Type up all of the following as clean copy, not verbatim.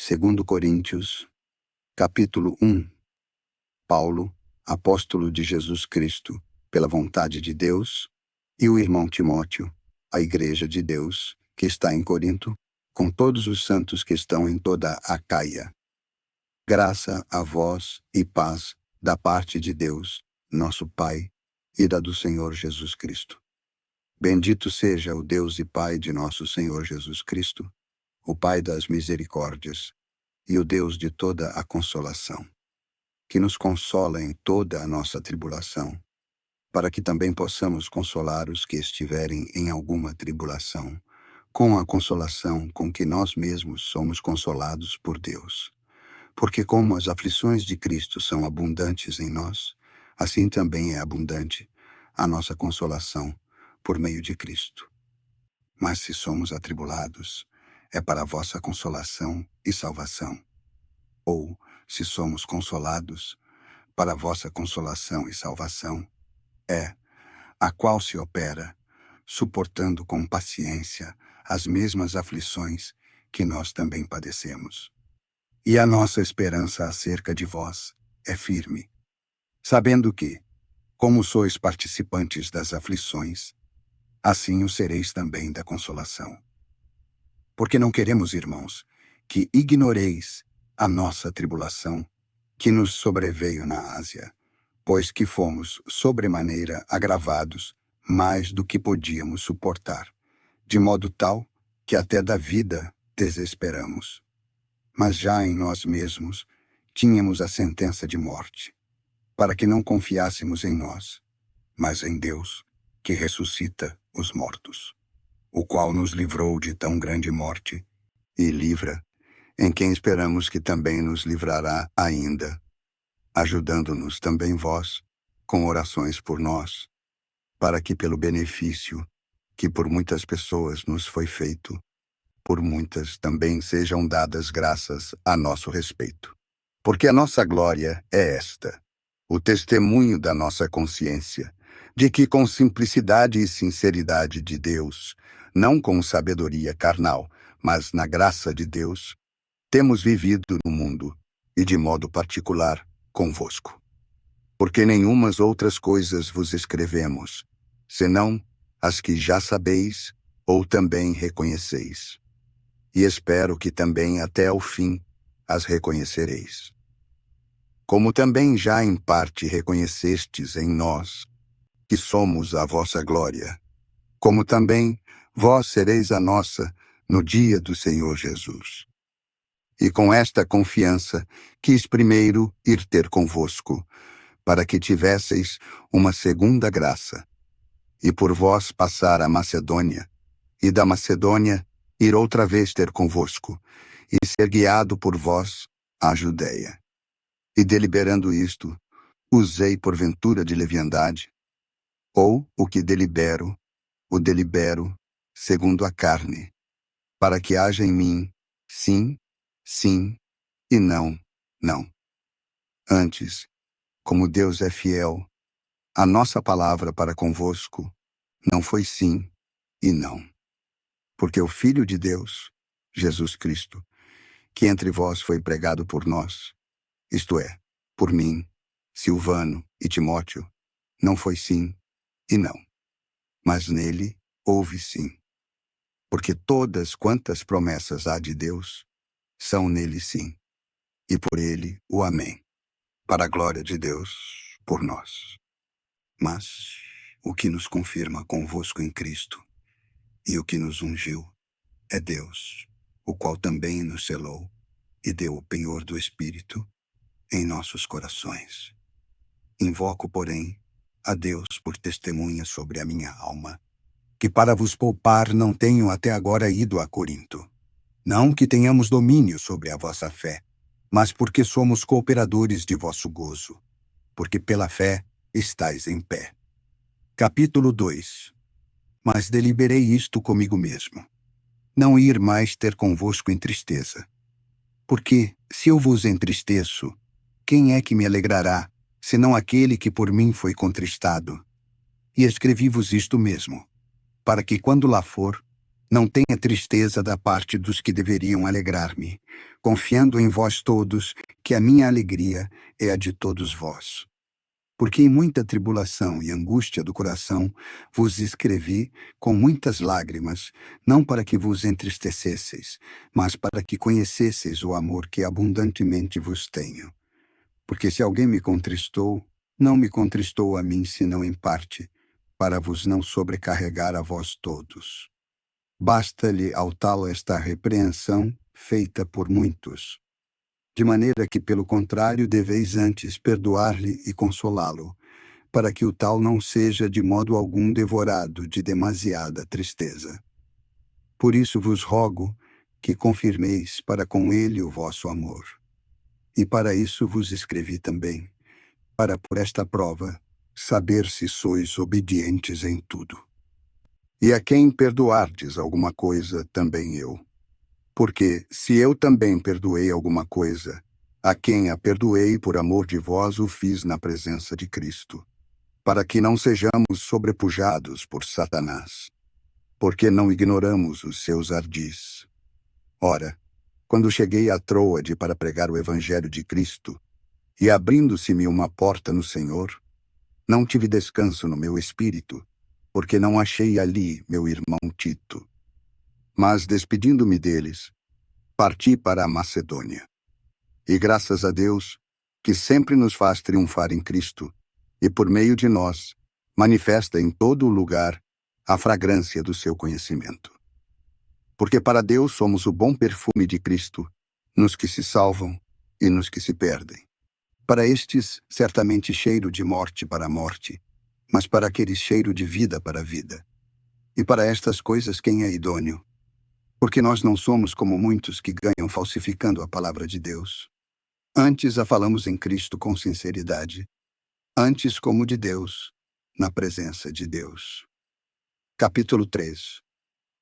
Segundo Coríntios, capítulo 1. Paulo, apóstolo de Jesus Cristo, pela vontade de Deus, e o irmão Timóteo, a igreja de Deus, que está em Corinto, com todos os santos que estão em toda a Acaia. Graça a vós e paz da parte de Deus, nosso Pai, e da do Senhor Jesus Cristo. Bendito seja o Deus e Pai de nosso Senhor Jesus Cristo, o Pai das misericórdias, e o Deus de toda a consolação, que nos consola em toda a nossa tribulação, para que também possamos consolar os que estiverem em alguma tribulação, com a consolação com que nós mesmos somos consolados por Deus. Porque como as aflições de Cristo são abundantes em nós, assim também é abundante a nossa consolação por meio de Cristo. Mas se somos atribulados, é para a vossa consolação e salvação. Ou, se somos consolados, para a vossa consolação e salvação, é a qual se opera, suportando com paciência as mesmas aflições que nós também padecemos. E a nossa esperança acerca de vós é firme, sabendo que, como sois participantes das aflições, assim o sereis também da consolação. Porque não queremos, irmãos, que ignoreis a nossa tribulação que nos sobreveio na Ásia, pois que fomos sobremaneira agravados mais do que podíamos suportar, de modo tal que até da vida desesperamos. Mas já em nós mesmos tínhamos a sentença de morte, para que não confiássemos em nós, mas em Deus, que ressuscita os mortos, o qual nos livrou de tão grande morte, e livra, em quem esperamos que também nos livrará ainda, ajudando-nos também vós, com orações por nós, para que pelo benefício que por muitas pessoas nos foi feito, por muitas também sejam dadas graças a nosso respeito. Porque a nossa glória é esta, o testemunho da nossa consciência, de que com simplicidade e sinceridade de Deus, não com sabedoria carnal, mas na graça de Deus, temos vivido no mundo, e de modo particular convosco. Porque nenhumas outras coisas vos escrevemos, senão as que já sabeis ou também reconheceis. E espero que também até ao fim as reconhecereis. Como também já em parte reconhecestes em nós, que somos a vossa glória, como também vós sereis a nossa no dia do Senhor Jesus. E com esta confiança quis primeiro ir ter convosco, para que tivesseis uma segunda graça, e por vós passar a Macedônia, e da Macedônia ir outra vez ter convosco, e ser guiado por vós à Judéia. E deliberando isto, usei porventura de leviandade? Ou o que delibero, o delibero segundo a carne, para que haja em mim sim, sim, e não, não. Antes, como Deus é fiel, a nossa palavra para convosco não foi sim e não. Porque o Filho de Deus, Jesus Cristo, que entre vós foi pregado por nós, isto é, por mim, Silvano e Timóteo, não foi sim e não. Mas nele houve sim. Porque todas quantas promessas há de Deus, são nele sim, e por ele o amém, para a glória de Deus por nós. Mas o que nos confirma convosco em Cristo, e o que nos ungiu, é Deus, o qual também nos selou e deu o penhor do Espírito em nossos corações. Invoco, porém, a Deus por testemunha sobre a minha alma, que para vos poupar não tenho até agora ido a Corinto. Não que tenhamos domínio sobre a vossa fé, mas porque somos cooperadores de vosso gozo, porque pela fé estáis em pé. Capítulo 2. Mas deliberei isto comigo mesmo, não ir mais ter convosco em tristeza. Porque, se eu vos entristeço, quem é que me alegrará, senão aquele que por mim foi contristado? E escrevi-vos isto mesmo, para que quando lá for, Não tenha tristeza da parte dos que deveriam alegrar-me, confiando em vós todos, que a minha alegria é a de todos vós. Porque em muita tribulação e angústia do coração vos escrevi com muitas lágrimas, não para que vos entristecesseis, mas para que conhecesseis o amor que abundantemente vos tenho. Porque se alguém me contristou, não me contristou a mim senão em parte, para vos não sobrecarregar a vós todos. Basta-lhe ao tal esta repreensão feita por muitos. De maneira que, pelo contrário, deveis antes perdoar-lhe e consolá-lo, para que o tal não seja de modo algum devorado de demasiada tristeza. Por isso vos rogo que confirmeis para com ele o vosso amor. E para isso vos escrevi também, para por esta prova saber se sois obedientes em tudo. E a quem perdoardes alguma coisa, também eu. Porque, se eu também perdoei alguma coisa, a quem a perdoei por amor de vós o fiz na presença de Cristo, para que não sejamos sobrepujados por Satanás, porque não ignoramos os seus ardis. Ora, quando cheguei a Troade para pregar o Evangelho de Cristo, e abrindo-se-me uma porta no Senhor, não tive descanso no meu espírito, porque não achei ali meu irmão Tito. Mas, despedindo-me deles, parti para a Macedônia. E graças a Deus, que sempre nos faz triunfar em Cristo, e por meio de nós, manifesta em todo o lugar a fragrância do seu conhecimento. Porque para Deus somos o bom perfume de Cristo, nos que se salvam e nos que se perdem. Para estes, certamente cheiro de morte para a morte, mas para aqueles cheiro de vida para a vida. E para estas coisas quem é idôneo? Porque nós não somos como muitos que ganham falsificando a palavra de Deus. Antes a falamos em Cristo com sinceridade, antes como de Deus, na presença de Deus. Capítulo 3.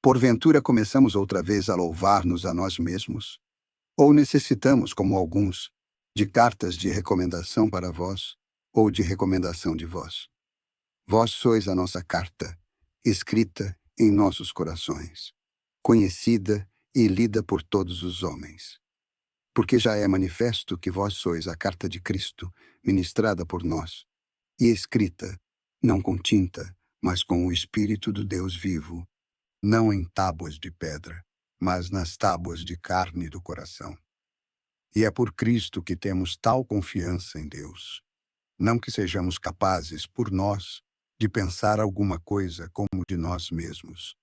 Porventura começamos outra vez a louvar-nos a nós mesmos? Ou necessitamos, como alguns, de cartas de recomendação para vós, ou de recomendação de vós? Vós sois a nossa carta, escrita em nossos corações, conhecida e lida por todos os homens. Porque já é manifesto que vós sois a carta de Cristo, ministrada por nós, e escrita, não com tinta, mas com o Espírito do Deus vivo, não em tábuas de pedra, mas nas tábuas de carne do coração. E é por Cristo que temos tal confiança em Deus. Não que sejamos capazes, por nós, de pensar alguma coisa como de nós mesmos.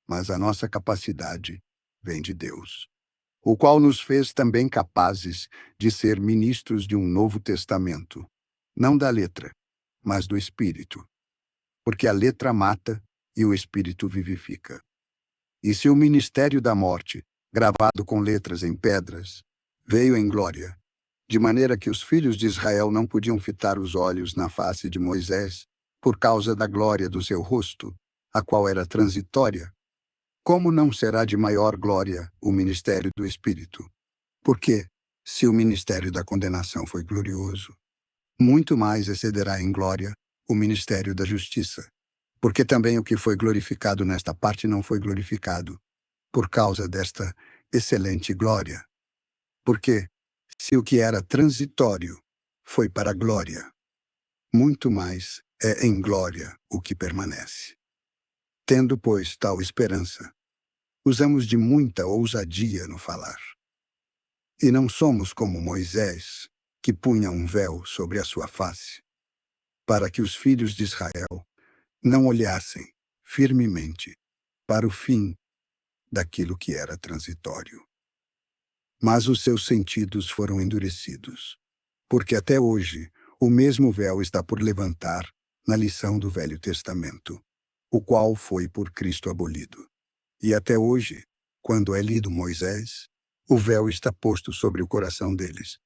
Mas a nossa capacidade vem de Deus, o qual nos fez também capazes de ser ministros de um novo testamento, não da letra, mas do Espírito. Porque a letra mata e o Espírito vivifica. E se o ministério da morte, gravado com letras em pedras, veio em glória, de maneira que os filhos de Israel não podiam fitar os olhos na face de Moisés, por causa da glória do seu rosto, a qual era transitória, como não será de maior glória o ministério do Espírito? Porque, se o ministério da condenação foi glorioso, muito mais excederá em glória o ministério da justiça. Porque também o que foi glorificado nesta parte não foi glorificado, por causa desta excelente glória. Porque, se o que era transitório foi para a glória, muito mais é em glória o que permanece. Tendo, pois, tal esperança, usamos de muita ousadia no falar. E não somos como Moisés, que punha um véu sobre a sua face, para que os filhos de Israel não olhassem firmemente para o fim daquilo que era transitório. Mas os seus sentidos foram endurecidos, porque até hoje o mesmo véu está por levantar na lição do Velho Testamento, o qual foi por Cristo abolido. E até hoje, quando é lido Moisés, o véu está posto sobre o coração deles.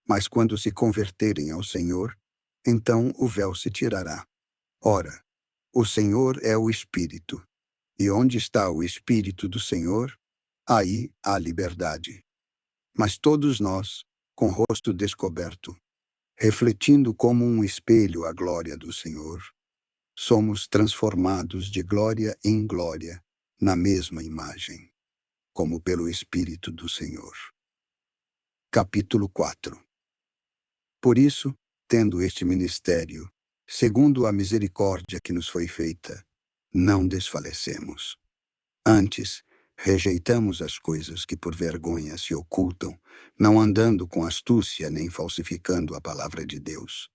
Mas quando se converterem ao Senhor, então o véu se tirará. Ora, o Senhor é o Espírito, e onde está o Espírito do Senhor, aí há liberdade. Mas todos nós, com rosto descoberto, refletindo como um espelho a glória do Senhor, somos transformados de glória em glória, na mesma imagem, como pelo Espírito do Senhor. Capítulo 4. Por isso, tendo este ministério, segundo a misericórdia que nos foi feita, não desfalecemos. Antes, rejeitamos as coisas que por vergonha se ocultam, não andando com astúcia nem falsificando a palavra de Deus.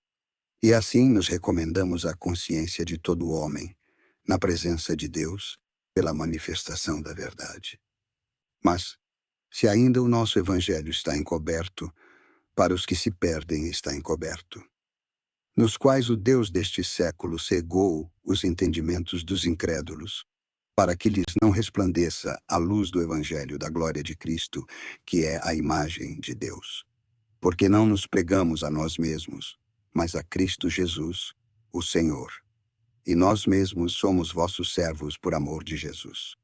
E assim nos recomendamos à consciência de todo homem, na presença de Deus, pela manifestação da verdade. Mas, se ainda o nosso evangelho está encoberto, para os que se perdem está encoberto, nos quais o Deus deste século cegou os entendimentos dos incrédulos, para que lhes não resplandeça a luz do evangelho da glória de Cristo, que é a imagem de Deus. Porque não nos pregamos a nós mesmos, mas a Cristo Jesus, o Senhor. E nós mesmos somos vossos servos por amor de Jesus.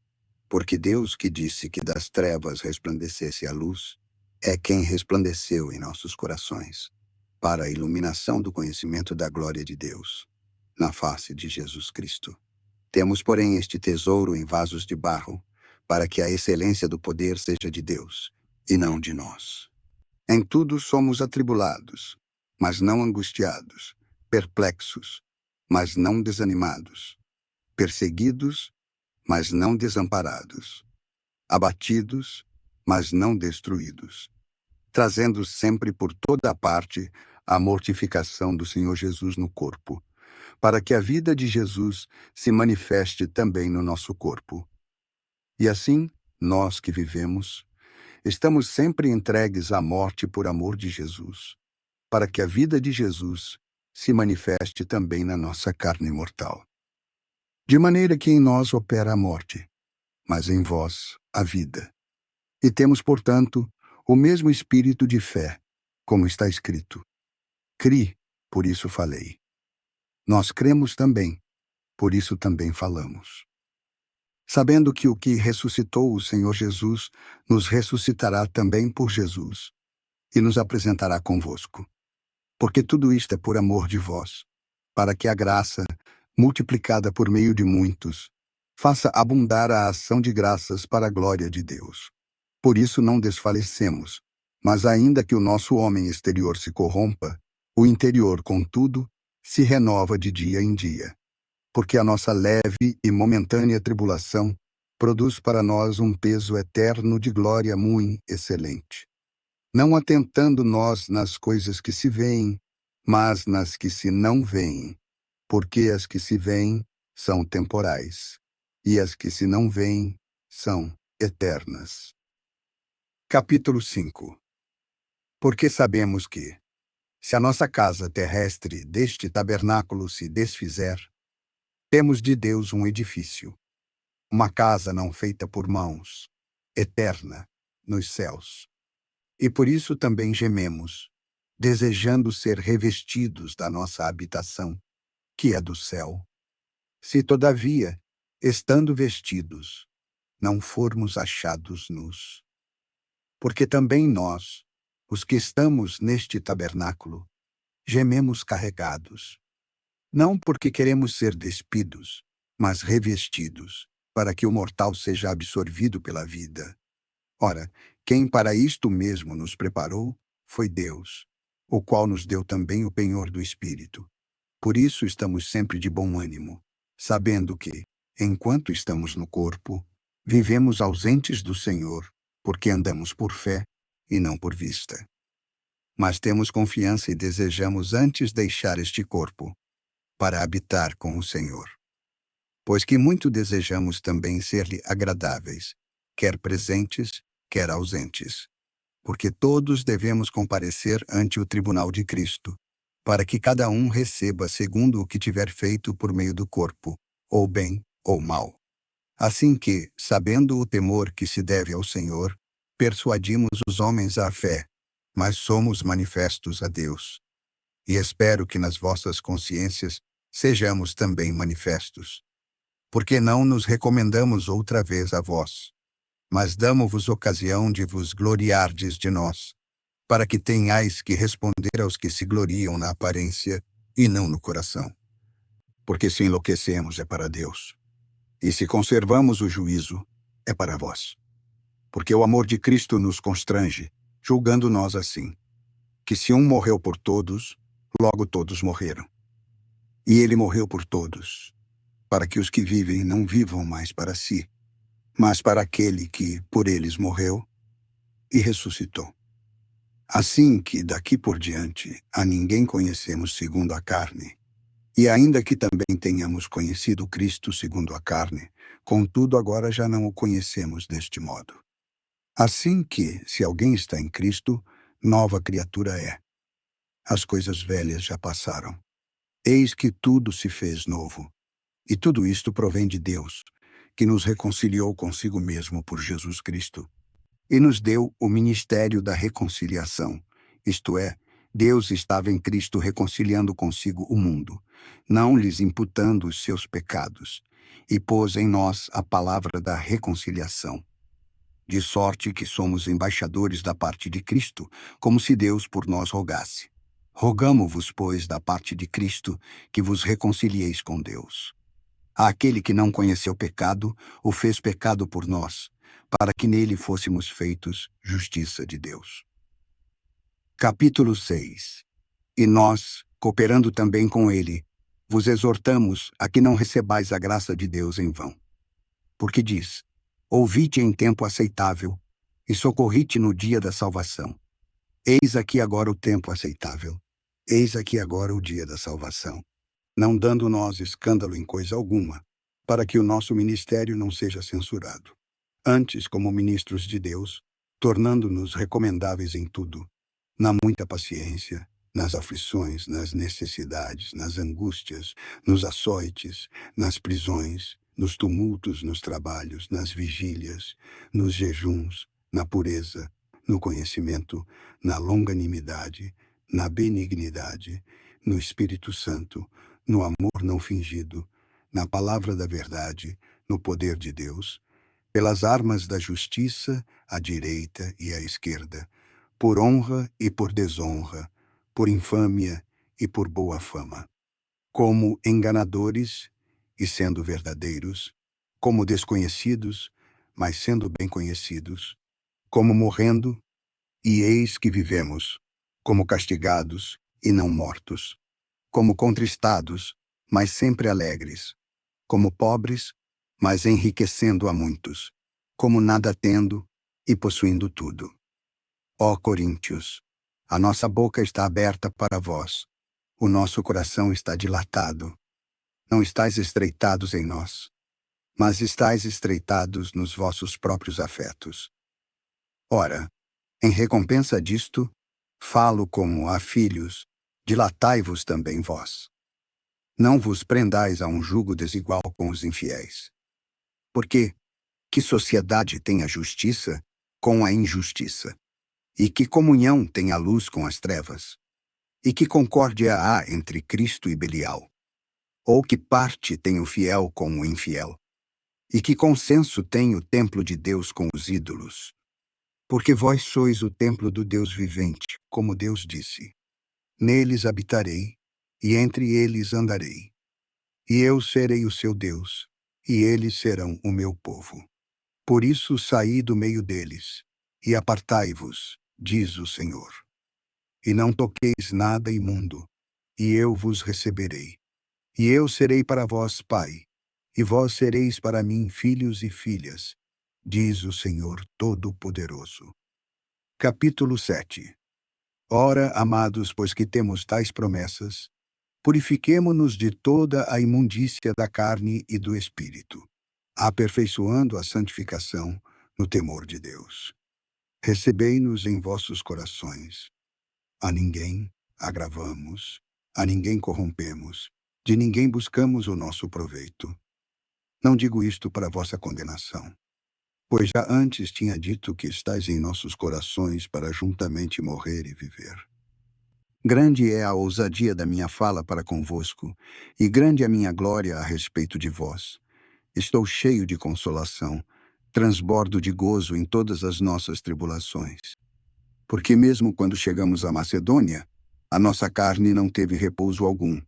Porque Deus, que disse que das trevas resplandecesse a luz, é quem resplandeceu em nossos corações, para a iluminação do conhecimento da glória de Deus, na face de Jesus Cristo. Temos, porém, este tesouro em vasos de barro, para que a excelência do poder seja de Deus, e não de nós. Em tudo somos atribulados, mas não angustiados, perplexos, mas não desanimados, perseguidos, mas não desamparados, abatidos, mas não destruídos, trazendo sempre por toda a parte a mortificação do Senhor Jesus no corpo, para que a vida de Jesus se manifeste também no nosso corpo. E assim, nós que vivemos, estamos sempre entregues à morte por amor de Jesus, para que a vida de Jesus se manifeste também na nossa carne mortal. De maneira que em nós opera a morte, mas em vós a vida. E temos, portanto, o mesmo espírito de fé, como está escrito: Cri, por isso falei. Nós cremos também, por isso também falamos. Sabendo que o que ressuscitou o Senhor Jesus nos ressuscitará também por Jesus, e nos apresentará convosco. Porque tudo isto é por amor de vós, para que a graça, multiplicada por meio de muitos, faça abundar a ação de graças para a glória de Deus. Por isso não desfalecemos, mas ainda que o nosso homem exterior se corrompa, o interior, contudo, se renova de dia em dia. Porque a nossa leve e momentânea tribulação produz para nós um peso eterno de glória muito excelente. Não atentando nós nas coisas que se veem, mas nas que se não veem, porque as que se veem são temporais, e as que se não veem são eternas. Capítulo 5. Porque sabemos que, se a nossa casa terrestre deste tabernáculo se desfizer, temos de Deus um edifício, uma casa não feita por mãos, eterna, nos céus. E por isso também gememos, desejando ser revestidos da nossa habitação, que é do céu. Se, todavia, estando vestidos, não formos achados nus. Porque também nós, os que estamos neste tabernáculo, gememos carregados, não porque queremos ser despidos, mas revestidos, para que o mortal seja absorvido pela vida. Ora, quem para isto mesmo nos preparou foi Deus, o qual nos deu também o penhor do Espírito. Por isso estamos sempre de bom ânimo, sabendo que, enquanto estamos no corpo, vivemos ausentes do Senhor, porque andamos por fé e não por vista. Mas temos confiança e desejamos antes deixar este corpo, para habitar com o Senhor. Pois que muito desejamos também ser-lhe agradáveis, quer presentes, quer ausentes. Porque todos devemos comparecer ante o tribunal de Cristo, para que cada um receba segundo o que tiver feito por meio do corpo, ou bem ou mal. Assim que, sabendo o temor que se deve ao Senhor, persuadimos os homens à fé, mas somos manifestos a Deus. E espero que nas vossas consciências sejamos também manifestos. Porque não nos recomendamos outra vez a vós, mas damo-vos ocasião de vos gloriardes de nós, para que tenhais que responder aos que se gloriam na aparência e não no coração. Porque se enlouquecemos é para Deus, E se conservamos o juízo, é para vós. Porque o amor de Cristo nos constrange, julgando nós assim, que se um morreu por todos, logo todos morreram. E ele morreu por todos, para que os que vivem não vivam mais para si, mas para aquele que por eles morreu e ressuscitou. Assim que daqui por diante a ninguém conhecemos segundo a carne, e ainda que também tenhamos conhecido Cristo segundo a carne, contudo agora já não o conhecemos deste modo. Assim que, se alguém está em Cristo, nova criatura é. As coisas velhas já passaram. Eis que tudo se fez novo. E tudo isto provém de Deus, que nos reconciliou consigo mesmo por Jesus Cristo, e nos deu o ministério da reconciliação. Isto é, Deus estava em Cristo reconciliando consigo o mundo, não lhes imputando os seus pecados, e pôs em nós a palavra da reconciliação. De sorte que somos embaixadores da parte de Cristo, como se Deus por nós rogasse. Rogamo-vos, pois, da parte de Cristo, que vos reconcilieis com Deus. Aquele que não conheceu pecado, o fez pecado por nós, para que nele fôssemos feitos justiça de Deus. Capítulo 6. E nós, cooperando também com ele, vos exortamos a que não recebais a graça de Deus em vão. Porque diz: ouvi-te em tempo aceitável, e socorri-te no dia da salvação. Eis aqui agora o tempo aceitável. Eis aqui agora o dia da salvação. Não dando nós escândalo em coisa alguma, para que o nosso ministério não seja censurado. Antes, como ministros de Deus, tornando-nos recomendáveis em tudo, na muita paciência, nas aflições, nas necessidades, nas angústias, nos açoites, nas prisões, nos tumultos, nos trabalhos, nas vigílias, nos jejuns, na pureza, no conhecimento, na longanimidade, na benignidade, no Espírito Santo, no amor não fingido, na palavra da verdade, no poder de Deus, pelas armas da justiça, à direita e à esquerda, por honra e por desonra, por infâmia e por boa fama, como enganadores e sendo verdadeiros, como desconhecidos, mas sendo bem conhecidos, como morrendo, e eis que vivemos, como castigados e não mortos, como contristados, mas sempre alegres, como pobres, mas enriquecendo a muitos, como nada tendo e possuindo tudo. Ó Coríntios, a nossa boca está aberta para vós, o nosso coração está dilatado. Não estáis estreitados em nós, mas estáis estreitados nos vossos próprios afetos. Ora, em recompensa disto, falo como a filhos, dilatai-vos também vós. Não vos prendais a um jugo desigual com os infiéis. Porque que sociedade tem a justiça com a injustiça? E que comunhão tem a luz com as trevas? E que concórdia há entre Cristo e Belial? Ou que parte tem o fiel com o infiel? E que consenso tem o templo de Deus com os ídolos? Porque vós sois o templo do Deus vivente, como Deus disse: neles habitarei, e entre eles andarei. E eu serei o seu Deus, e eles serão o meu povo. Por isso saí do meio deles, e apartai-vos, diz o Senhor. E não toqueis nada imundo, e eu vos receberei. E eu serei para vós pai, e vós sereis para mim filhos e filhas, diz o Senhor Todo-Poderoso. Capítulo 7. Ora, amados, pois que temos tais promessas, purifiquemo-nos de toda a imundícia da carne e do espírito, aperfeiçoando a santificação no temor de Deus. Recebei-nos em vossos corações. A ninguém agravamos, a ninguém corrompemos, de ninguém buscamos o nosso proveito. Não digo isto para vossa condenação, pois já antes tinha dito que estáis em nossos corações para juntamente morrer e viver. Grande é a ousadia da minha fala para convosco, e grande a minha glória a respeito de vós. Estou cheio de consolação, transbordo de gozo em todas as nossas tribulações. Porque mesmo quando chegamos à Macedônia, a nossa carne não teve repouso algum.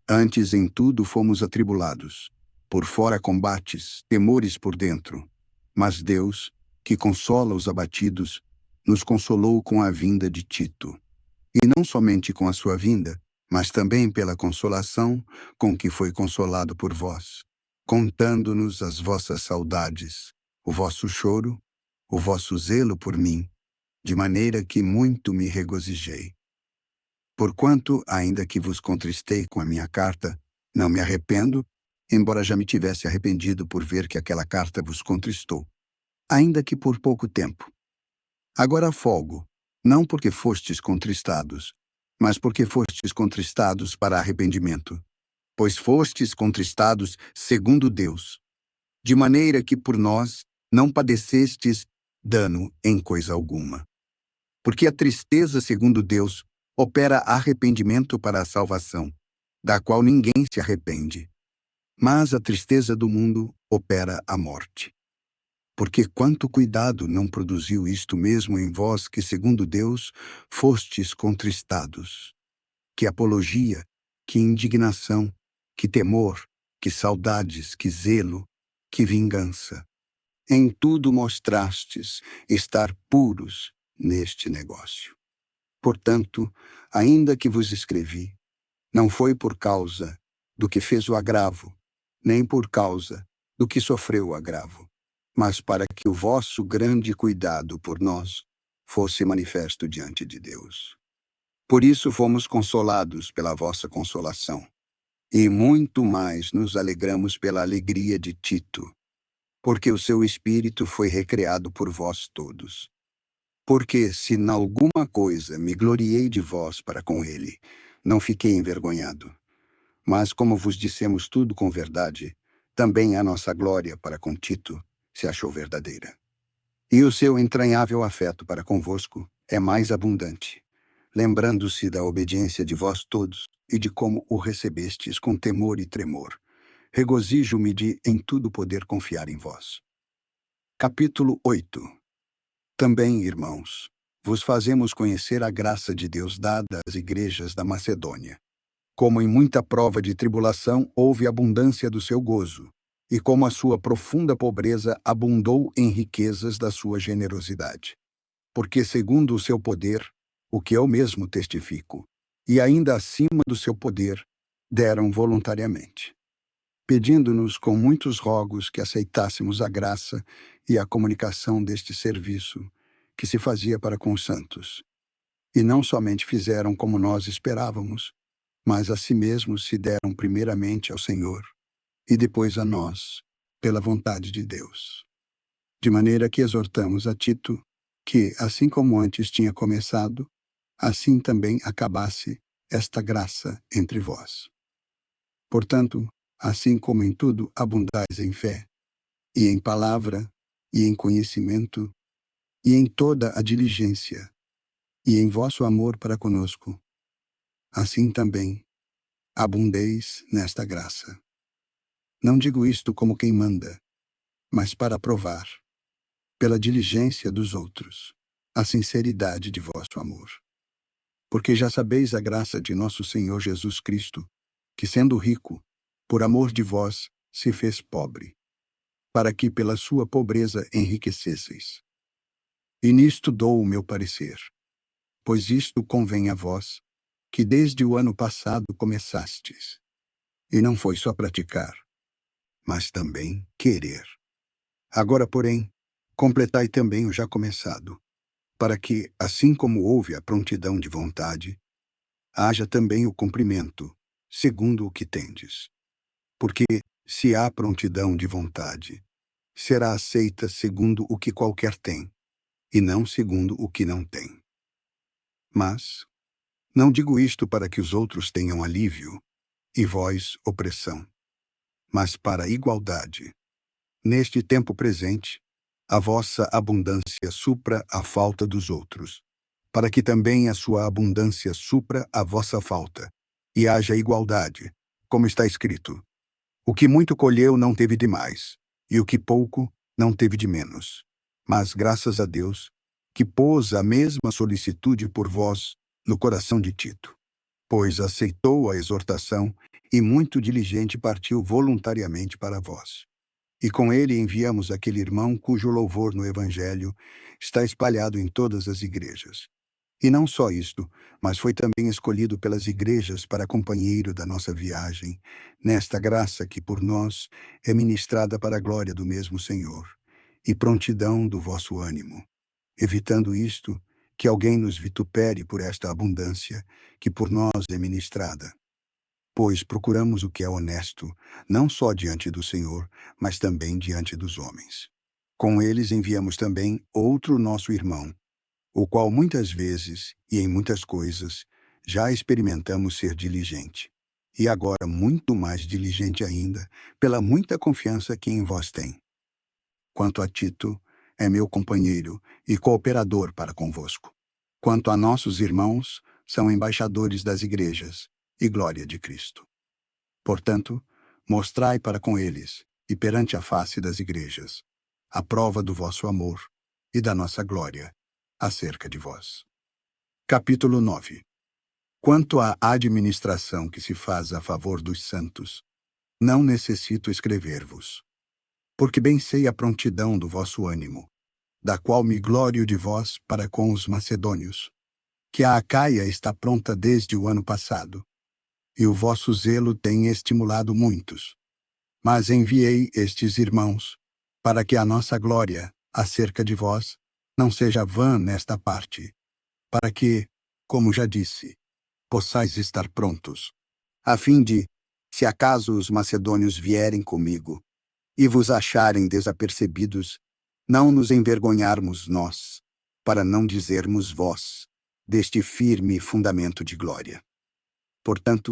Antes em tudo fomos atribulados, Por fora combates, temores por dentro. Mas Deus, que consola os abatidos, nos consolou com a vinda de Tito. E não somente com a sua vinda, mas também pela consolação com que foi consolado por vós, contando-nos as vossas saudades, o vosso choro, o vosso zelo por mim, de maneira que muito me regozijei. Porquanto, ainda que vos contristei com a minha carta, não me arrependo, embora já me tivesse arrependido por ver que aquela carta vos contristou, ainda que por pouco tempo. Agora folgo, não porque fostes contristados, mas porque fostes contristados para arrependimento, pois fostes contristados segundo Deus, de maneira que por nós não padecestes dano em coisa alguma. Porque a tristeza segundo Deus opera arrependimento para a salvação, da qual ninguém se arrepende. Mas a tristeza do mundo opera a morte. Porque quanto cuidado não produziu isto mesmo em vós que, segundo Deus, fostes contristados? Que apologia, que indignação, que temor, que saudades, que zelo, que vingança. Em tudo mostrastes estar puros neste negócio. Portanto, ainda que vos escrevi, não foi por causa do que fez o agravo, nem por causa do que sofreu o agravo, mas para que o vosso grande cuidado por nós fosse manifesto diante de Deus. Por isso fomos consolados pela vossa consolação, e muito mais nos alegramos pela alegria de Tito, porque o seu espírito foi recriado por vós todos. Porque, se em alguma coisa me gloriei de vós para com ele, não fiquei envergonhado. Mas, como vos dissemos tudo com verdade, também a nossa glória para com Tito se achou verdadeira. E o seu entranhável afeto para convosco é mais abundante, lembrando-se da obediência de vós todos e de como o recebestes com temor e tremor. Regozijo-me de em tudo poder confiar em vós. Capítulo 8. Também, irmãos, vos fazemos conhecer a graça de Deus dada às igrejas da Macedônia. Como em muita prova de tribulação houve abundância do seu gozo, e como a sua profunda pobreza abundou em riquezas da sua generosidade. Porque segundo o seu poder, o que eu mesmo testifico, e ainda acima do seu poder, deram voluntariamente, pedindo-nos com muitos rogos que aceitássemos a graça e a comunicação deste serviço, que se fazia para com os santos. E não somente fizeram como nós esperávamos, mas a si mesmos se deram primeiramente ao Senhor, e depois a nós, pela vontade de Deus. De maneira que exortamos a Tito que, assim como antes tinha começado, assim também acabasse esta graça entre vós. Portanto, assim como em tudo abundais em fé, e em palavra, e em conhecimento, e em toda a diligência, e em vosso amor para conosco, assim também abundeis nesta graça. Não digo isto como quem manda, mas para provar, pela diligência dos outros, a sinceridade de vosso amor. Porque já sabeis a graça de nosso Senhor Jesus Cristo, que sendo rico, por amor de vós, se fez pobre, para que pela sua pobreza enriquecesseis. E nisto dou o meu parecer, pois isto convém a vós, que desde o ano passado começastes. E não foi só praticar, mas também querer. Agora, porém, completai também o já começado, para que, assim como houve a prontidão de vontade, haja também o cumprimento, segundo o que tendes. Porque, se há prontidão de vontade, será aceita segundo o que qualquer tem, e não segundo o que não tem. Mas, não digo isto para que os outros tenham alívio, e vós opressão, mas para a igualdade. Neste tempo presente, a vossa abundância supra a falta dos outros, para que também a sua abundância supra a vossa falta, e haja igualdade, como está escrito: o que muito colheu não teve de mais, e o que pouco não teve de menos. Mas graças a Deus, que pôs a mesma solicitude por vós no coração de Tito, pois aceitou a exortação e muito diligente partiu voluntariamente para vós. E com ele enviamos aquele irmão cujo louvor no Evangelho está espalhado em todas as igrejas. E não só isto, mas foi também escolhido pelas igrejas para companheiro da nossa viagem, nesta graça que por nós é ministrada para a glória do mesmo Senhor, e prontidão do vosso ânimo, evitando isto, que alguém nos vitupere por esta abundância, que por nós é ministrada. Pois procuramos o que é honesto, não só diante do Senhor, mas também diante dos homens. Com eles enviamos também outro nosso irmão, o qual muitas vezes e em muitas coisas já experimentamos ser diligente, e agora muito mais diligente ainda, pela muita confiança que em vós tem. Quanto a Tito, é meu companheiro e cooperador para convosco. Quanto a nossos irmãos, são embaixadores das igrejas e glória de Cristo. Portanto, mostrai para com eles, e perante a face das igrejas, a prova do vosso amor e da nossa glória acerca de vós. Capítulo 9. Quanto à administração que se faz a favor dos santos, não necessito escrever-vos, porque bem sei a prontidão do vosso ânimo, da qual me glório de vós para com os macedônios, que a Acaia está pronta desde o ano passado, e o vosso zelo tem estimulado muitos. Mas enviei estes irmãos, para que a nossa glória, acerca de vós, não seja vã nesta parte, para que, como já disse, possais estar prontos, a fim de, se acaso os macedônios vierem comigo, e vos acharem desapercebidos, não nos envergonharmos nós, para não dizermos vós, deste firme fundamento de glória. Portanto,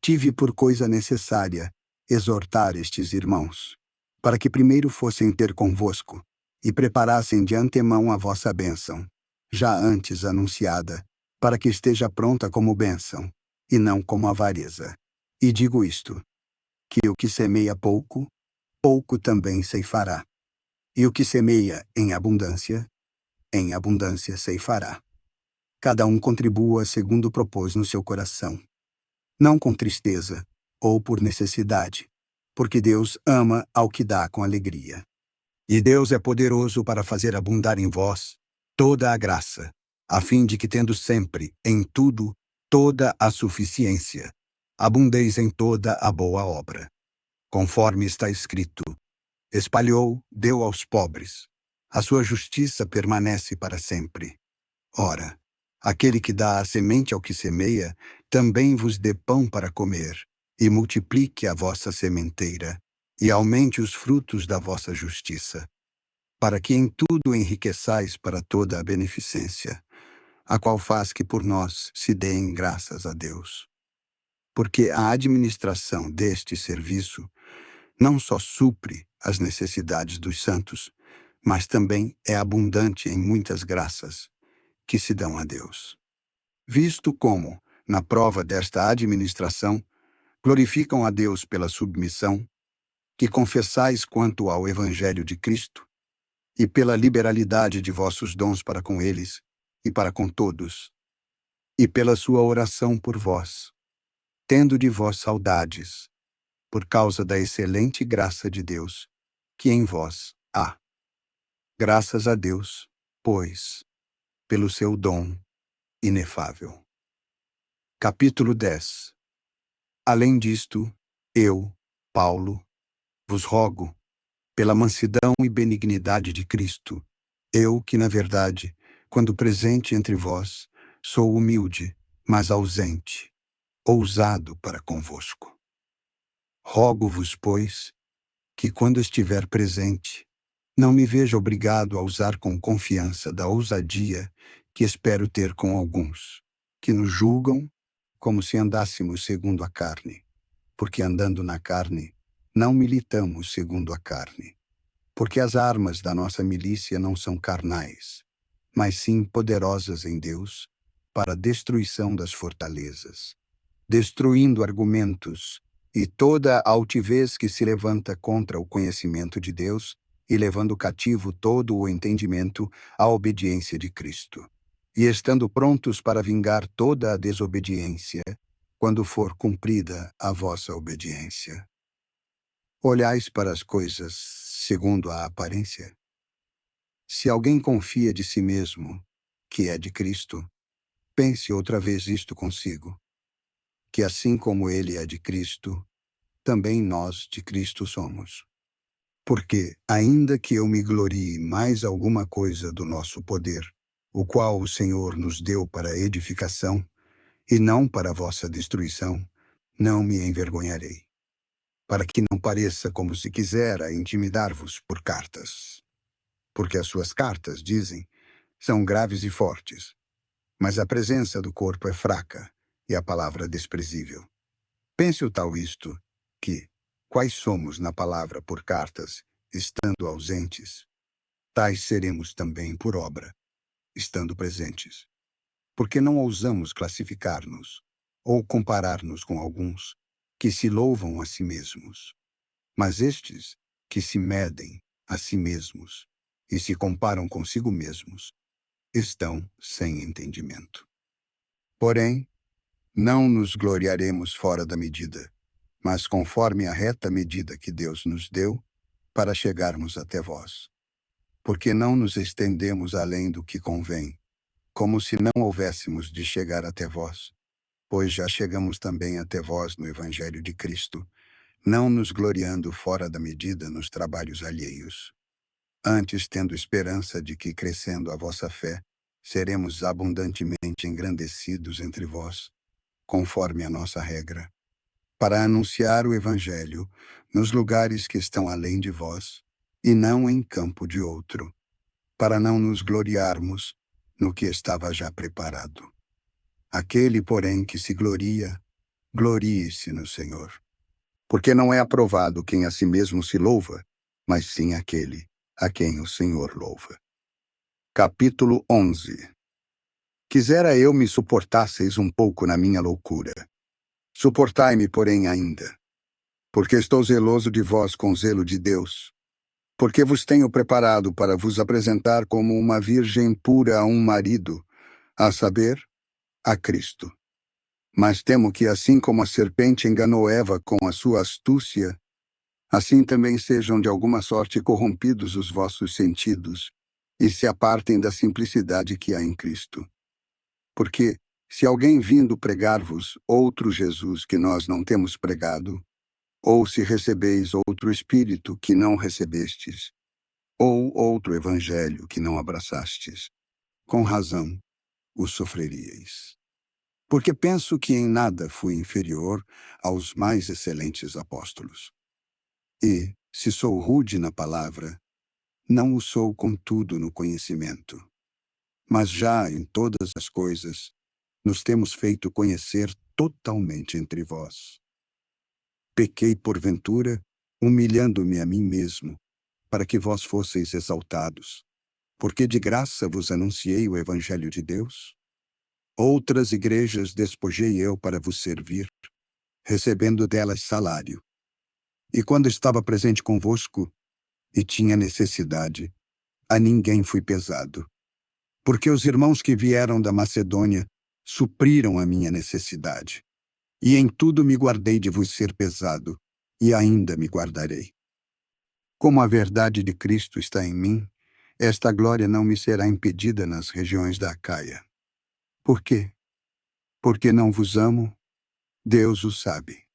tive por coisa necessária exortar estes irmãos, para que primeiro fossem ter convosco, e preparassem de antemão a vossa bênção, já antes anunciada, para que esteja pronta como bênção, e não como avareza. E digo isto, que o que semeia pouco, pouco também ceifará. E o que semeia em abundância ceifará. Cada um contribua segundo propôs no seu coração, não com tristeza, ou por necessidade, porque Deus ama ao que dá com alegria. E Deus é poderoso para fazer abundar em vós toda a graça, a fim de que, tendo sempre, em tudo, toda a suficiência, abundeis em toda a boa obra. Conforme está escrito, espalhou, deu aos pobres. A sua justiça permanece para sempre. Ora, aquele que dá a semente ao que semeia, também vos dê pão para comer, e multiplique a vossa sementeira, e aumente os frutos da vossa justiça, para que em tudo enriqueçais para toda a beneficência, a qual faz que por nós se deem graças a Deus. Porque a administração deste serviço não só supre as necessidades dos santos, mas também é abundante em muitas graças que se dão a Deus. Visto como, na prova desta administração, glorificam a Deus pela submissão, que confessais quanto ao Evangelho de Cristo, e pela liberalidade de vossos dons para com eles e para com todos, e pela sua oração por vós, tendo de vós saudades, por causa da excelente graça de Deus, que em vós há. Graças a Deus, pois, pelo seu dom inefável. Capítulo 10. Além disto, eu, Paulo, vos rogo, pela mansidão e benignidade de Cristo, eu que, na verdade, quando presente entre vós, sou humilde, mas ausente, ousado para convosco. Rogo-vos, pois, que quando estiver presente, não me veja obrigado a usar com confiança da ousadia que espero ter com alguns, que nos julgam como se andássemos segundo a carne, porque andando na carne, não militamos segundo a carne. Porque as armas da nossa milícia não são carnais, mas sim poderosas em Deus, para a destruição das fortalezas, destruindo argumentos e toda a altivez que se levanta contra o conhecimento de Deus, e levando cativo todo o entendimento à obediência de Cristo, e estando prontos para vingar toda a desobediência quando for cumprida a vossa obediência. Olhais para as coisas segundo a aparência? Se alguém confia de si mesmo, que é de Cristo, pense outra vez isto consigo, que assim como ele é de Cristo, também nós de Cristo somos. Porque, ainda que eu me glorie mais alguma coisa do nosso poder, o qual o Senhor nos deu para edificação, e não para a vossa destruição, não me envergonharei, para que não pareça como se quisera intimidar-vos por cartas. Porque as suas cartas, dizem, são graves e fortes, mas a presença do corpo é fraca e a palavra desprezível. Pense o tal isto, que, quais somos na palavra por cartas, estando ausentes, tais seremos também por obra, estando presentes. Porque não ousamos classificar-nos, ou comparar-nos com alguns, que se louvam a si mesmos. Mas estes, que se medem a si mesmos, e se comparam consigo mesmos, estão sem entendimento. Porém, não nos gloriaremos fora da medida, mas conforme a reta medida que Deus nos deu, para chegarmos até vós. Porque não nos estendemos além do que convém, como se não houvéssemos de chegar até vós, pois já chegamos também até vós no Evangelho de Cristo, não nos gloriando fora da medida nos trabalhos alheios. Antes, tendo esperança de que, crescendo a vossa fé, seremos abundantemente engrandecidos entre vós, conforme a nossa regra, para anunciar o Evangelho nos lugares que estão além de vós, e não em campo de outro, para não nos gloriarmos no que estava já preparado. Aquele, porém, que se gloria, glorie-se no Senhor. Porque não é aprovado quem a si mesmo se louva, mas sim aquele a quem o Senhor louva. Capítulo 11. Quisera eu me suportasseis um pouco na minha loucura. Suportai-me, porém, ainda, porque estou zeloso de vós com zelo de Deus, porque vos tenho preparado para vos apresentar como uma virgem pura a um marido, a saber, a Cristo. Mas temo que, assim como a serpente enganou Eva com a sua astúcia, assim também sejam de alguma sorte corrompidos os vossos sentidos, e se apartem da simplicidade que há em Cristo. Porque, se alguém vindo pregar-vos outro Jesus que nós não temos pregado, ou se recebeis outro Espírito que não recebestes, ou outro Evangelho que não abraçastes, com razão o sofreríeis. Porque penso que em nada fui inferior aos mais excelentes apóstolos. E, se sou rude na palavra, não o sou contudo no conhecimento. Mas já em todas as coisas, nos temos feito conhecer totalmente entre vós. Pequei porventura, humilhando-me a mim mesmo, para que vós fosseis exaltados, porque de graça vos anunciei o Evangelho de Deus? Outras igrejas despojei eu para vos servir, recebendo delas salário. E quando estava presente convosco, e tinha necessidade, a ninguém fui pesado. Porque os irmãos que vieram da Macedônia supriram a minha necessidade. E em tudo me guardei de vos ser pesado, e ainda me guardarei. Como a verdade de Cristo está em mim, esta glória não me será impedida nas regiões da Acaia. Por quê? Porque não vos amo? Deus o sabe.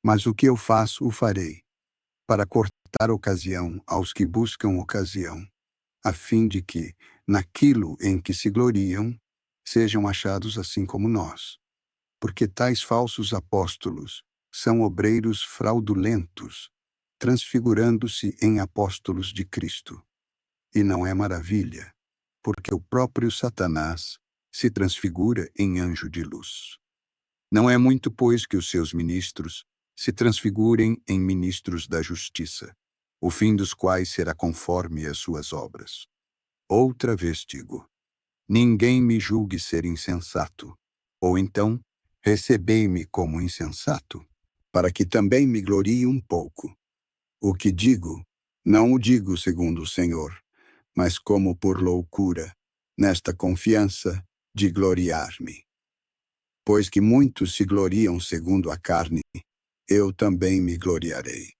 Mas o que eu faço, o farei, para cortar ocasião aos que buscam ocasião, a fim de que, naquilo em que se gloriam, sejam achados assim como nós. Porque tais falsos apóstolos são obreiros fraudulentos, transfigurando-se em apóstolos de Cristo. E não é maravilha, porque o próprio Satanás se transfigura em anjo de luz. Não é muito, pois, que os seus ministros se transfigurem em ministros da justiça, o fim dos quais será conforme as suas obras. Outra vez digo, ninguém me julgue ser insensato, ou então, recebei-me como insensato, para que também me glorie um pouco. O que digo, não o digo segundo o Senhor, mas como por loucura, nesta confiança de gloriar-me. Pois que muitos se gloriam segundo a carne, eu também me gloriarei.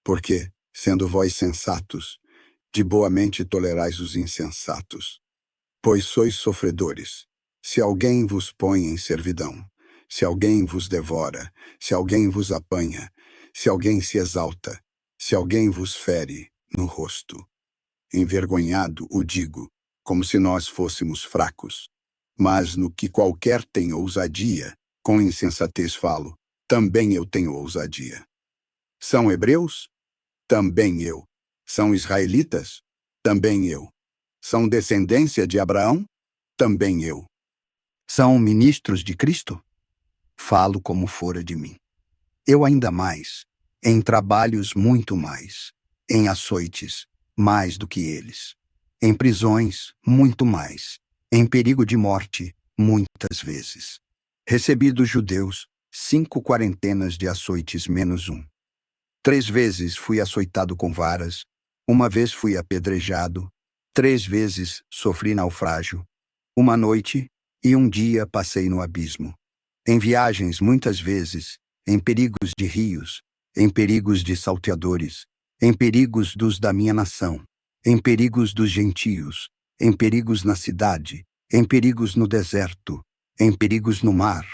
Porque, sendo vós sensatos, de boa mente tolerais os insensatos. Pois sois sofredores. Se alguém vos põe em servidão, se alguém vos devora, se alguém vos apanha, se alguém se exalta, se alguém vos fere no rosto. Envergonhado o digo, como se nós fôssemos fracos. Mas no que qualquer tem ousadia, com insensatez falo, também eu tenho ousadia. São hebreus? Também eu. São israelitas? Também eu. São descendência de Abraão? Também eu. São ministros de Cristo? Falo como fora de mim. Eu ainda mais, em trabalhos muito mais, em açoites, mais do que eles, em prisões, muito mais, em perigo de morte, muitas vezes. Recebi dos judeus 5 quarentenas de açoites menos um. 3 vezes fui açoitado com varas, uma vez fui apedrejado, 3 vezes sofri naufrágio, uma noite e um dia passei no abismo. Em viagens muitas vezes, em perigos de rios, em perigos de salteadores, em perigos dos da minha nação, em perigos dos gentios, em perigos na cidade, em perigos no deserto, em perigos no mar,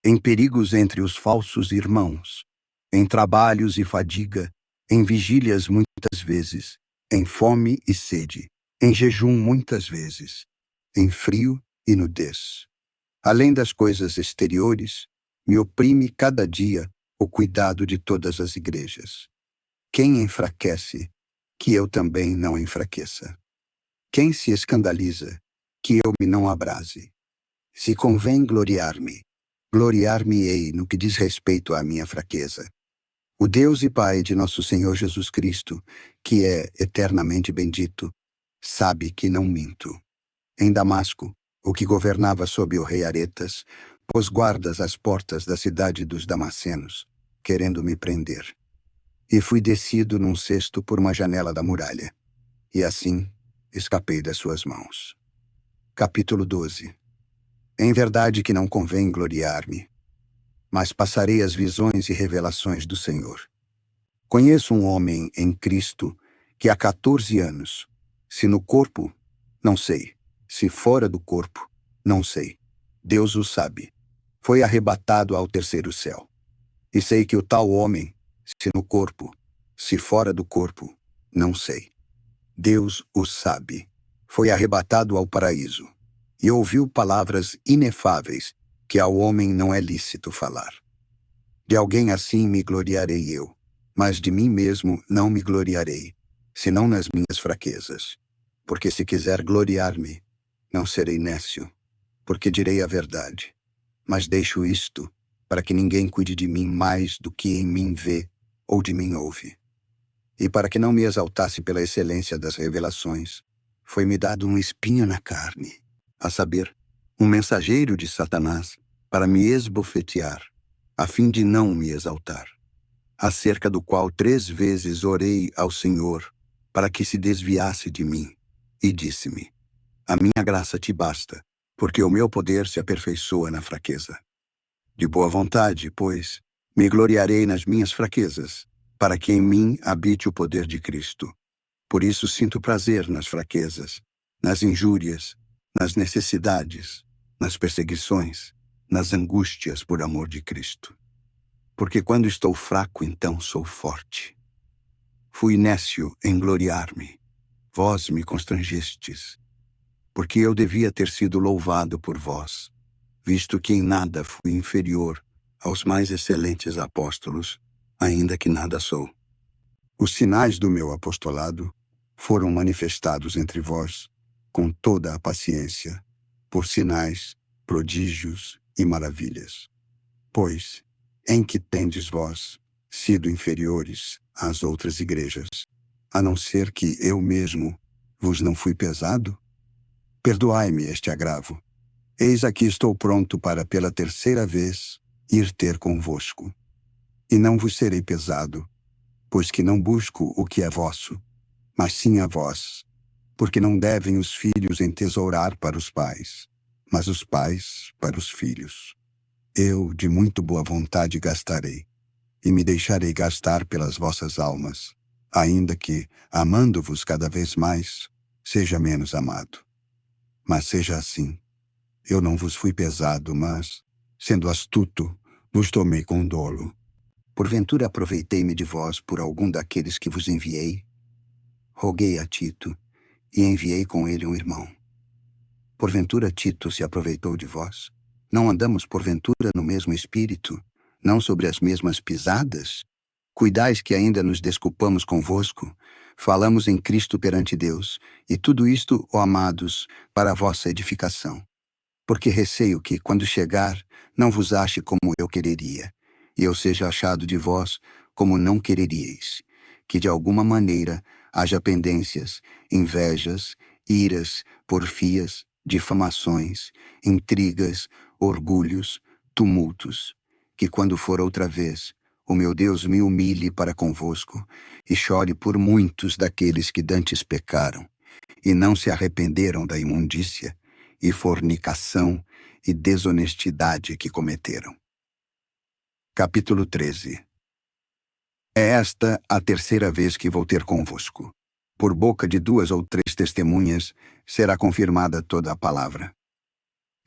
em perigos entre os falsos irmãos, em trabalhos e fadiga, em vigílias muitas vezes, em fome e sede, em jejum muitas vezes, em frio e nudez. Além das coisas exteriores, me oprime cada dia o cuidado de todas as igrejas. Quem enfraquece, que eu também não enfraqueça. Quem se escandaliza, que eu me não abrase. Se convém gloriar-me, gloriar-me-ei no que diz respeito à minha fraqueza. O Deus e Pai de nosso Senhor Jesus Cristo, que é eternamente bendito, sabe que não minto. Em Damasco, o que governava sob o rei Aretas, pôs guardas às portas da cidade dos Damascenos, querendo me prender. E fui descido num cesto por uma janela da muralha, e assim escapei das suas mãos. Capítulo 12. Em verdade que não convém gloriar-me, mas passarei as visões e revelações do Senhor. Conheço um homem em Cristo que há 14 anos, se no corpo, não sei, se fora do corpo, não sei. Deus o sabe. Foi arrebatado ao terceiro céu. E sei que o tal homem, se no corpo, se fora do corpo, não sei. Deus o sabe. Foi arrebatado ao paraíso. E ouviu palavras inefáveis que ao homem não é lícito falar. De alguém assim me gloriarei eu, mas de mim mesmo não me gloriarei, senão nas minhas fraquezas. Porque se quiser gloriar-me, não serei nécio, porque direi a verdade. Mas deixo isto, para que ninguém cuide de mim mais do que em mim vê ou de mim ouve. E para que não me exaltasse pela excelência das revelações, foi-me dado um espinho na carne, a saber, um mensageiro de Satanás, para me esbofetear, a fim de não me exaltar, acerca do qual 3 vezes orei ao Senhor, para que se desviasse de mim, e disse-me: a minha graça te basta, porque o meu poder se aperfeiçoa na fraqueza. De boa vontade, pois, me gloriarei nas minhas fraquezas, para que em mim habite o poder de Cristo. Por isso sinto prazer nas fraquezas, nas injúrias, nas necessidades, nas perseguições, nas angústias por amor de Cristo. Porque quando estou fraco, então sou forte. Fui nécio em gloriar-me. Vós me constrangestes, porque eu devia ter sido louvado por vós, visto que em nada fui inferior aos mais excelentes apóstolos, ainda que nada sou. Os sinais do meu apostolado foram manifestados entre vós com toda a paciência, por sinais, prodígios e maravilhas. Pois, em que tendes vós sido inferiores às outras igrejas, a não ser que eu mesmo vos não fui pesado? Perdoai-me este agravo. Eis aqui estou pronto para, pela 3ª vez, ir ter convosco. E não vos serei pesado, pois que não busco o que é vosso, mas sim a vós, porque não devem os filhos entesourar para os pais, mas os pais para os filhos. Eu, de muito boa vontade, gastarei, e me deixarei gastar pelas vossas almas, ainda que, amando-vos cada vez mais, seja menos amado. Mas seja assim. Eu não vos fui pesado, mas, sendo astuto, vos tomei com dolo. Porventura aproveitei-me de vós por algum daqueles que vos enviei? Roguei a Tito, e enviei com ele um irmão. Porventura Tito se aproveitou de vós? Não andamos porventura no mesmo espírito, não sobre as mesmas pisadas? Cuidais que ainda nos desculpamos convosco, falamos em Cristo perante Deus, e tudo isto, ó amados, para a vossa edificação. Porque receio que, quando chegar, não vos ache como eu quereria, e eu seja achado de vós como não quereríeis, que de alguma maneira haja pendências, invejas, iras, porfias, difamações, intrigas, orgulhos, tumultos, que quando for outra vez, o meu Deus me humilhe para convosco, e chore por muitos daqueles que dantes pecaram, e não se arrependeram da imundícia, e fornicação e desonestidade que cometeram. Capítulo 13. É esta a terceira vez que vou ter convosco. Por boca de 2 ou 3 testemunhas será confirmada toda a palavra.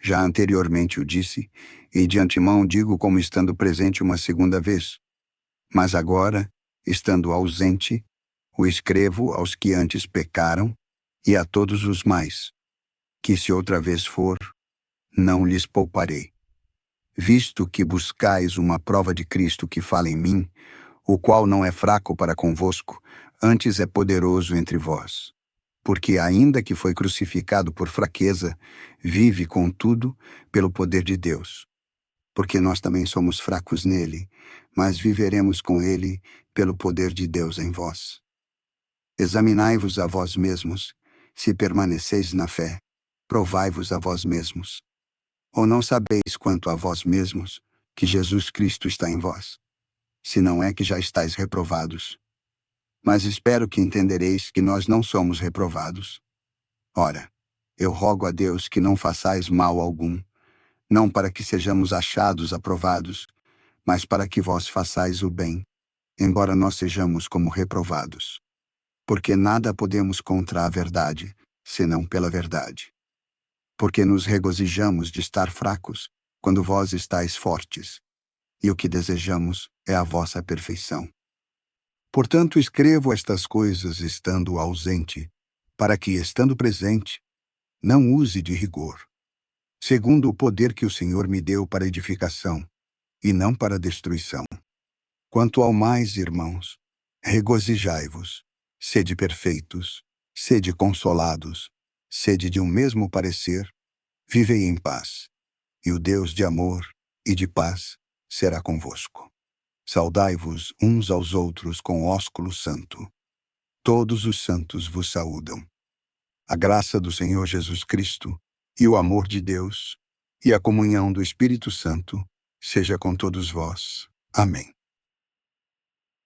Já anteriormente o disse, e de antemão digo como estando presente uma segunda vez. Mas agora, estando ausente, o escrevo aos que antes pecaram e a todos os mais, que se outra vez for, não lhes pouparei. Visto que buscais uma prova de Cristo que fala em mim, o qual não é fraco para convosco, antes é poderoso entre vós. Porque ainda que foi crucificado por fraqueza, vive, contudo, pelo poder de Deus. Porque nós também somos fracos nele, mas viveremos com ele pelo poder de Deus em vós. Examinai-vos a vós mesmos, se permaneceis na fé, provai-vos a vós mesmos. Ou não sabeis quanto a vós mesmos, que Jesus Cristo está em vós? Se não é que já estáis reprovados. Mas espero que entendereis que nós não somos reprovados. Ora, eu rogo a Deus que não façais mal algum, não para que sejamos achados aprovados, mas para que vós façais o bem, embora nós sejamos como reprovados. Porque nada podemos contra a verdade, senão pela verdade. Porque nos regozijamos de estar fracos, quando vós estáis fortes, e o que desejamos é a vossa perfeição. Portanto, escrevo estas coisas estando ausente, para que, estando presente, não use de rigor, segundo o poder que o Senhor me deu para edificação, e não para destruição. Quanto ao mais, irmãos, regozijai-vos, sede perfeitos, sede consolados, sede de um mesmo parecer, vivei em paz, e o Deus de amor e de paz será convosco. Saudai-vos uns aos outros com ósculo santo. Todos os santos vos saúdam. A graça do Senhor Jesus Cristo, e o amor de Deus, e a comunhão do Espírito Santo, seja com todos vós. Amém.